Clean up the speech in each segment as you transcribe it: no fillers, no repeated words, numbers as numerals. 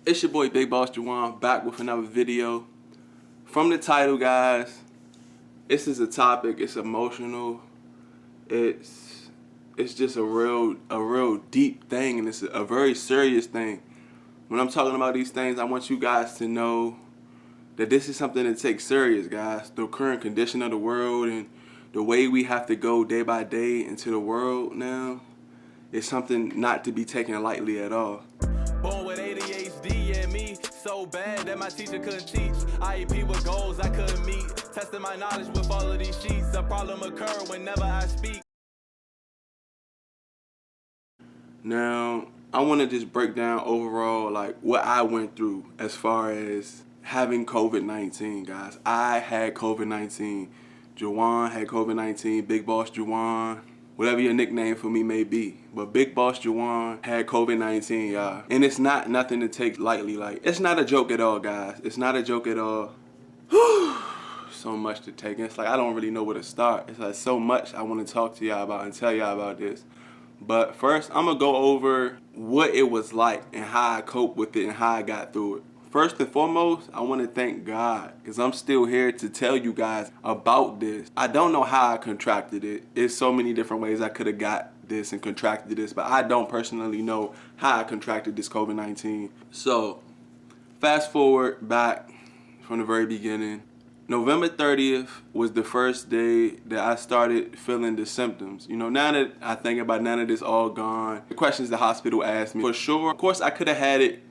It's your boy BigBossJawon back with another video. From the title, guys, this is a topic. It's emotional. It's just a real deep thing, and it's a very serious thing. When I'm talking about these things, I want you guys to know that this is something to take serious, guys. The current condition of the world and the way we have to go day by day into the world now is something not to be taken lightly at all. Born with ADHD and me so bad that my teacher couldn't teach. IEP with goals I couldn't meet. Testing my knowledge with all of these sheets. A problem occur whenever I speak. Now, I want to just break down overall like what I went through as far as having COVID-19, guys. I had COVID-19. Jawon had COVID-19. BigBossJawon, whatever your nickname for me may be. But BigBossJawon had COVID-19, y'all. And it's not nothing to take lightly. Like, it's not a joke at all, guys. It's not a joke at all. So much to take. It's like I don't really know where to start. It's like so much I want to talk to y'all about and tell y'all about this. But first, I'm going to go over what it was like and how I coped with it and how I got through it. First and foremost, I want to thank God because I'm still here to tell you guys about this. I don't know how I contracted it. There's so many different ways I could have got this and contracted this, but I don't personally know how I contracted this COVID-19. So, fast forward back from the very beginning. November 30th was the first day that I started feeling the symptoms. You know, now that I think about it, now that it's all gone, the questions the hospital asked me, for sure, of course I could have had it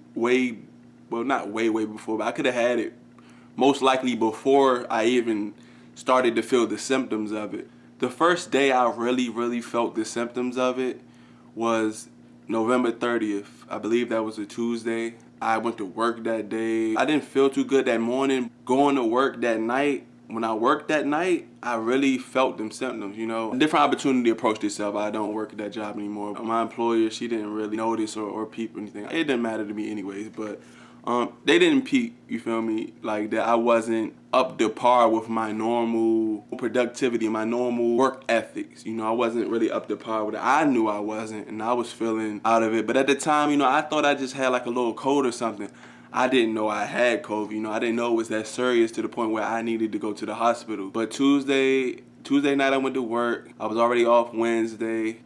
not way before, but I could have had it most likely before I even started to feel the symptoms of it. The first day I really felt the symptoms of it was November 30th. I believe that was a Tuesday. I went to work that day. I didn't feel too good that morning. Going to work that night, when I worked that night, I really felt them symptoms, you know. A different opportunity approached itself. I don't work at that job anymore. My employer, she didn't really notice or peep or anything. It didn't matter to me anyways, but they didn't peep, you feel me, like that I wasn't up to par with my normal productivity, my normal work ethics. You know, I wasn't really up to par with it. I knew I wasn't, and I was feeling out of it. But at the time, you know, I thought I just had like a little cold or something. I didn't know I had COVID, you know, I didn't know it was that serious to the point where I needed to go to the hospital. But Tuesday night I went to work. I was already off Wednesday.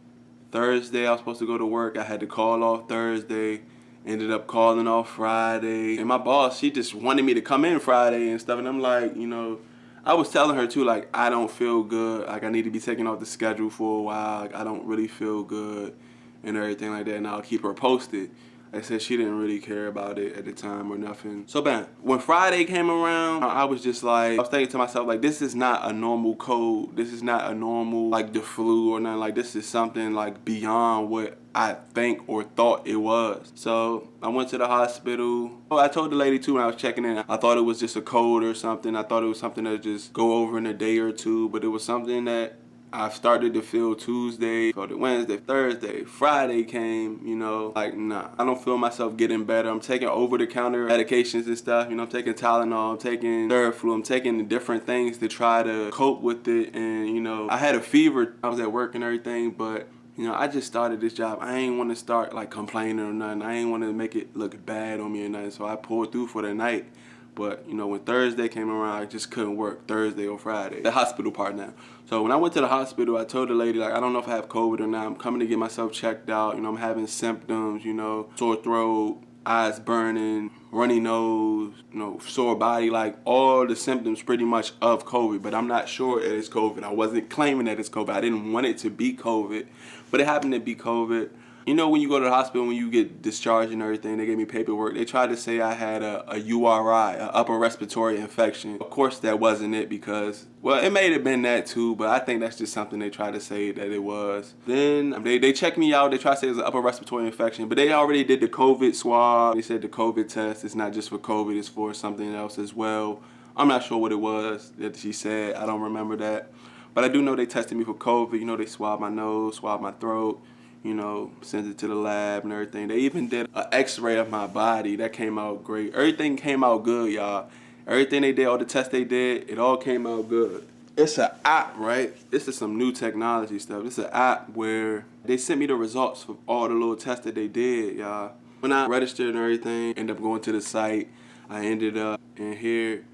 Thursday I was supposed to go to work. I had to call off Thursday. Ended up calling off Friday. And my boss, she just wanted me to come in Friday and stuff. And I'm like, you know, I was telling her too, like, I don't feel good. Like, I need to be taken off the schedule for a while. Like, I don't really feel good and everything like that. And I'll keep her posted. I said she didn't really care about it at the time or nothing. So, bam, when Friday came around, I was just like, I was thinking to myself, like, this is not a normal cold. This is not a normal, like, the flu or nothing. Like, this is something, like, beyond what I think or thought it was. So, I went to the hospital. I told the lady, too, when I was checking in, I thought it was just a cold or something. I thought it was something that just go over in a day or two, but it was something that I started to feel Tuesday, felt it Wednesday, Thursday, Friday came, you know, like, nah. I don't feel myself getting better. I'm taking over-the-counter medications and stuff. You know, I'm taking Tylenol, I'm taking Theraflu, I'm taking different things to try to cope with it. And, you know, I had a fever. I was at work and everything, but, you know, I just started this job. I ain't want to start, like, complaining or nothing. I ain't want to make it look bad on me or nothing, so I pulled through for the night. But, you know, when Thursday came around, I just couldn't work Thursday or Friday. The hospital part now. So when I went to the hospital, I told the lady, like, I don't know if I have COVID or not. I'm coming to get myself checked out. You know, I'm having symptoms, you know, sore throat, eyes burning, runny nose, you know, sore body, like all the symptoms pretty much of COVID. But I'm not sure it is COVID. I wasn't claiming that it's COVID. I didn't want it to be COVID, but it happened to be COVID. You know, when you go to the hospital, when you get discharged and everything, they gave me paperwork. They tried to say I had a URI, an upper respiratory infection. Of course, that wasn't it because, well, it may have been that too, but I think that's just something they tried to say that it was. Then they checked me out. They tried to say it was an upper respiratory infection, but they already did the COVID swab. They said the COVID test is not just for COVID, it's for something else as well. I'm not sure what it was that she said. I don't remember that. But I do know they tested me for COVID. You know, they swabbed my nose, swabbed my throat. You know, sent it to the lab and everything. They even did an x-ray of my body. That came out great. Everything came out good, y'all. Everything they did, all the tests they did, it all came out good. It's an app, right? This is some new technology stuff. It's an app where they sent me the results for all the little tests that they did, y'all. When I registered and everything, ended up going to the site, I ended up in here.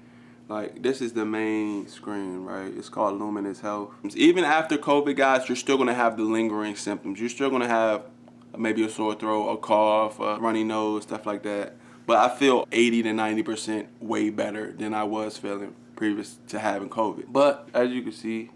Like, this is the main screen, right? It's called Luminous Health. Even after COVID, guys, you're still gonna have the lingering symptoms. You're still gonna have maybe a sore throat, a cough, a runny nose, stuff like that. But I feel 80 to 90% way better than I was feeling previous to having COVID. But as you can see,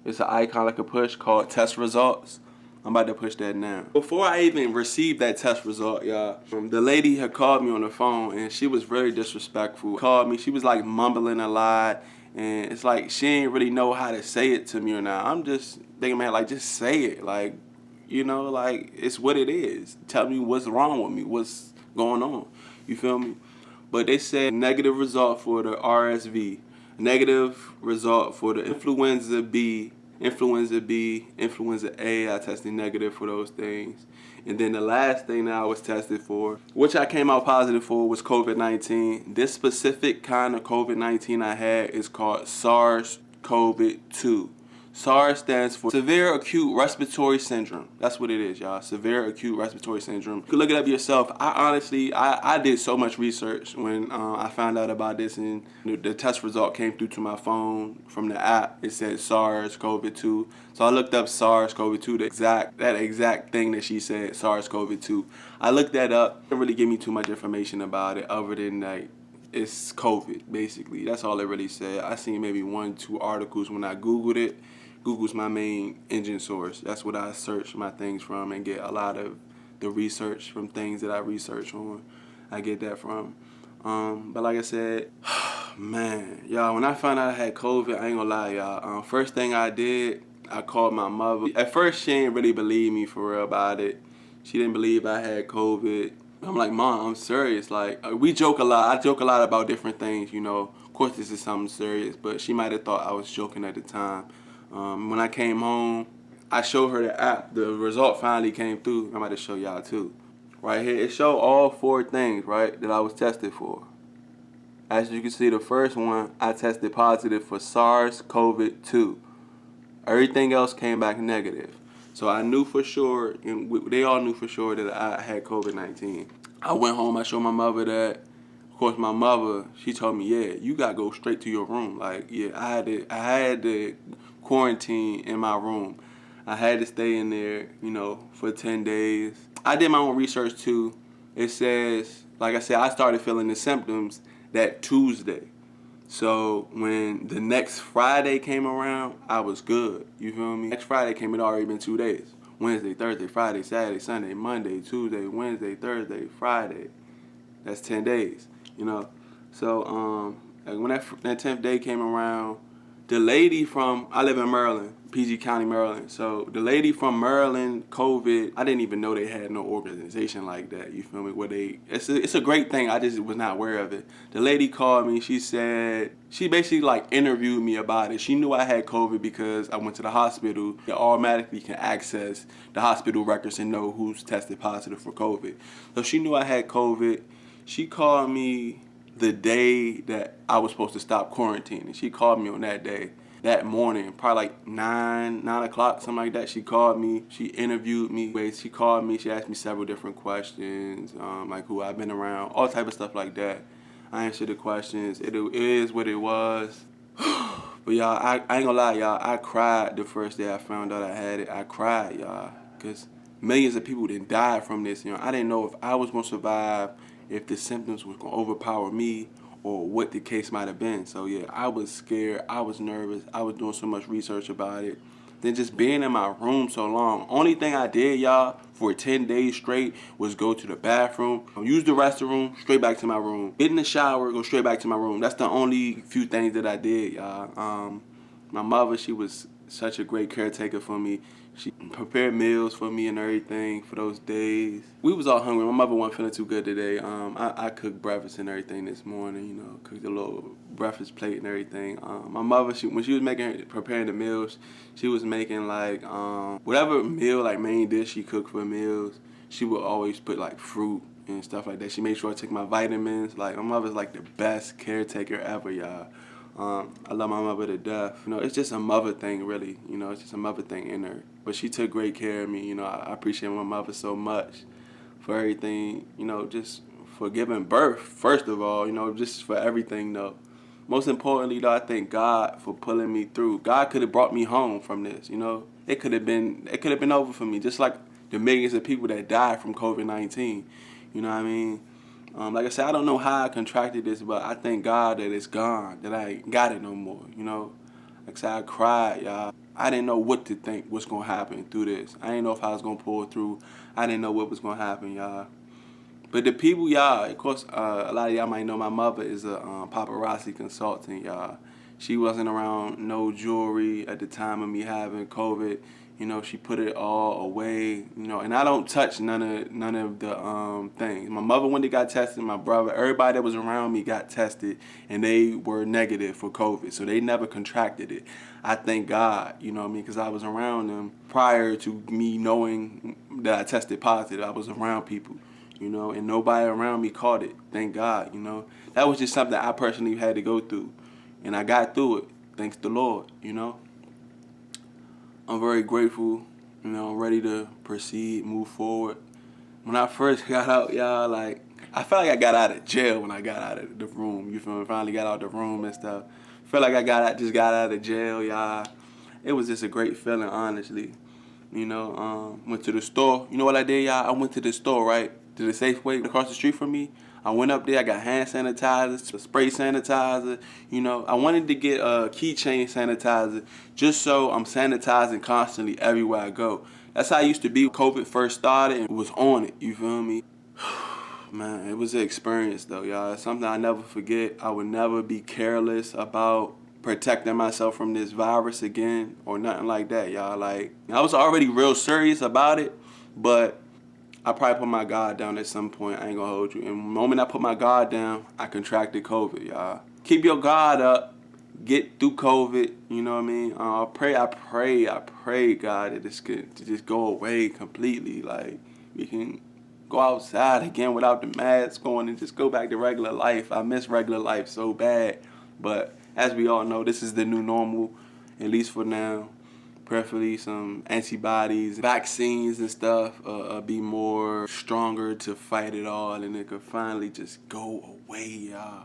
it's an icon I can push called test results. I'm about to push that now. Before I even received that test result, y'all, the lady had called me on the phone and she was very disrespectful. Called me, she was like mumbling a lot, and it's like she didn't really know how to say it to me or not. I'm just thinking, man, like, just say it. Like, you know, like, it's what it is. Tell me what's wrong with me, what's going on. You feel me? But they said negative result for the RSV, negative result for the influenza B, influenza A. I tested negative for those things. And then the last thing that I was tested for, which I came out positive for, was COVID-19. This specific kind of COVID-19 I had is called SARS-CoV-2. SARS stands for Severe Acute Respiratory Syndrome. That's what it is, y'all. Severe Acute Respiratory Syndrome. You can look it up yourself. I did so much research when I found out about this, and the test result came through to my phone from the app. It said SARS-CoV-2. So I looked up SARS-CoV-2, that exact thing that she said, SARS-CoV-2. I looked that up. It didn't really give me too much information about it other than like, it's COVID, basically. That's all it really said. I seen maybe 1-2 articles when I Googled it. Google's my main engine source. That's what I search my things from and get a lot of the research from things that I research on. I get that from. But like I said, man, y'all, when I found out I had COVID, I ain't gonna lie, y'all. First thing I did, I called my mother. At first, she didn't really believe me for real about it. She didn't believe I had COVID. I'm like, Mom, I'm serious. Like, we joke a lot. I joke a lot about different things, you know. Of course, this is something serious, but she might have thought I was joking at the time. When I came home, I showed her the app. The result finally came through. I'm about to show y'all too. Right here, it showed all 4 things, right, that I was tested for. As you can see, the first one, I tested positive for SARS-CoV-2. Everything else came back negative. So I knew for sure, and they all knew for sure that I had COVID-19. I went home, I showed my mother that. Of course, my mother, she told me, yeah, you gotta go straight to your room. Like, yeah, I had to quarantine in my room. I had to stay in there, you know, for 10 days. I did my own research too. It says, like I said, I started feeling the symptoms that Tuesday. So when the next Friday came around, I was good. You feel me? Next Friday came, it already been 2 days. Wednesday, Thursday, Friday, Saturday, Sunday, Monday, Tuesday, Wednesday, Thursday, Friday. That's 10 days, you know. So when that 10th day came around, the lady from, I live in Maryland, PG County, Maryland. So the lady from Maryland, COVID, I didn't even know they had no organization like that, you feel me, where it's a great thing, I just was not aware of it. The lady called me, she said, she basically like interviewed me about it. She knew I had COVID because I went to the hospital. It automatically can access the hospital records and know who's tested positive for COVID. So she knew I had COVID. She called me the day that I was supposed to stop quarantining. She called me on that day, that morning, probably like 9 o'clock, something like that. She called me, she interviewed me. She called me, she asked me several different questions, like who I've been around, all type of stuff like that. I answered the questions. It is what it was. But y'all, I ain't gonna lie, y'all, I cried the first day I found out I had it. I cried, y'all, because millions of people didn't die from this. You know, I didn't know if I was gonna survive, if the symptoms was gonna overpower me, or what the case might have been. So yeah, I was scared, I was nervous, I was doing so much research about it. Then just being in my room so long. Only thing I did, y'all, for 10 days straight was go to the bathroom, use the restroom, straight back to my room. Get in the shower, go straight back to my room. That's the only few things that I did, y'all. My mother, she was such a great caretaker for me. She prepared meals for me and everything for those days. We was all hungry. My mother wasn't feeling too good today. I cooked breakfast and everything this morning, you know, cooked a little breakfast plate and everything. My mother, when she was preparing the meals, she was making like, whatever meal, like main dish she cooked for meals, she would always put like fruit and stuff like that. She made sure I took my vitamins. Like, my mother's like the best caretaker ever, y'all. I love my mother to death. You know, it's just a mother thing, really. You know, it's just a mother thing in her. But she took great care of me. You know, I appreciate my mother so much for everything, just for giving birth, first of all, just for everything, though. Most importantly, though, I thank God for pulling me through. God could have brought me home from this, It could have been over for me, just like the millions of people that died from COVID-19. You know what I mean? Like I said, I don't know how I contracted this, but I thank God that it's gone, that I ain't got it no more, Like I said, I cried, y'all. I didn't know what to think, what's going to happen through this. I didn't know if I was going to pull through. I didn't know what was going to happen, y'all. But the people, y'all, of course, a lot of y'all might know my mother is a paparazzi consultant, y'all. She wasn't around no jewelry at the time of me having COVID. She put it all away, and I don't touch none of the things. My mother, when they got tested, my brother, everybody that was around me got tested, and they were negative for COVID, so they never contracted it. I thank God, because I was around them prior to me knowing that I tested positive. I was around people, and nobody around me caught it. Thank God, That was just something I personally had to go through, and I got through it, thanks to the Lord, I'm very grateful, I'm ready to proceed, move forward. When I first got out, y'all, I felt like I got out of jail when I got out of the room, you feel me? Finally got out of the room and stuff. Felt like I just got out of jail, y'all. It was just a great feeling, honestly. Went to the store. You know what I did, y'all? I went to the store, right? To the Safeway across the street from me. I went up there. I got hand sanitizer, spray sanitizer. I wanted to get a keychain sanitizer just so I'm sanitizing constantly everywhere I go. That's how I used to be when COVID first started and was on it. You feel me? Man, it was an experience, though, y'all. It's something I never forget. I would never be careless about protecting myself from this virus again or nothing like that, y'all. I was already real serious about it, but I probably put my guard down at some point. I ain't gonna hold you. And the moment I put my guard down, I contracted COVID, y'all. Keep your guard up. Get through COVID. You know what I mean? I pray, God, that this could just go away completely. We can go outside again without the mask on and just go back to regular life. I miss regular life so bad. But as we all know, this is the new normal, at least for now. Preferably some antibodies, vaccines and stuff, be more stronger to fight it all, and it could finally just go away, y'all.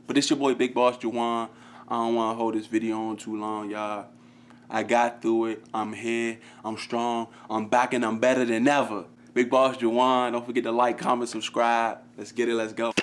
But it's your boy BigBossJawon. I don't want to hold this video on too long, y'all. I got through it. I'm here. I'm strong. I'm back, and I'm better than ever. BigBossJawon. Don't forget to like, comment, subscribe. Let's get it. Let's go.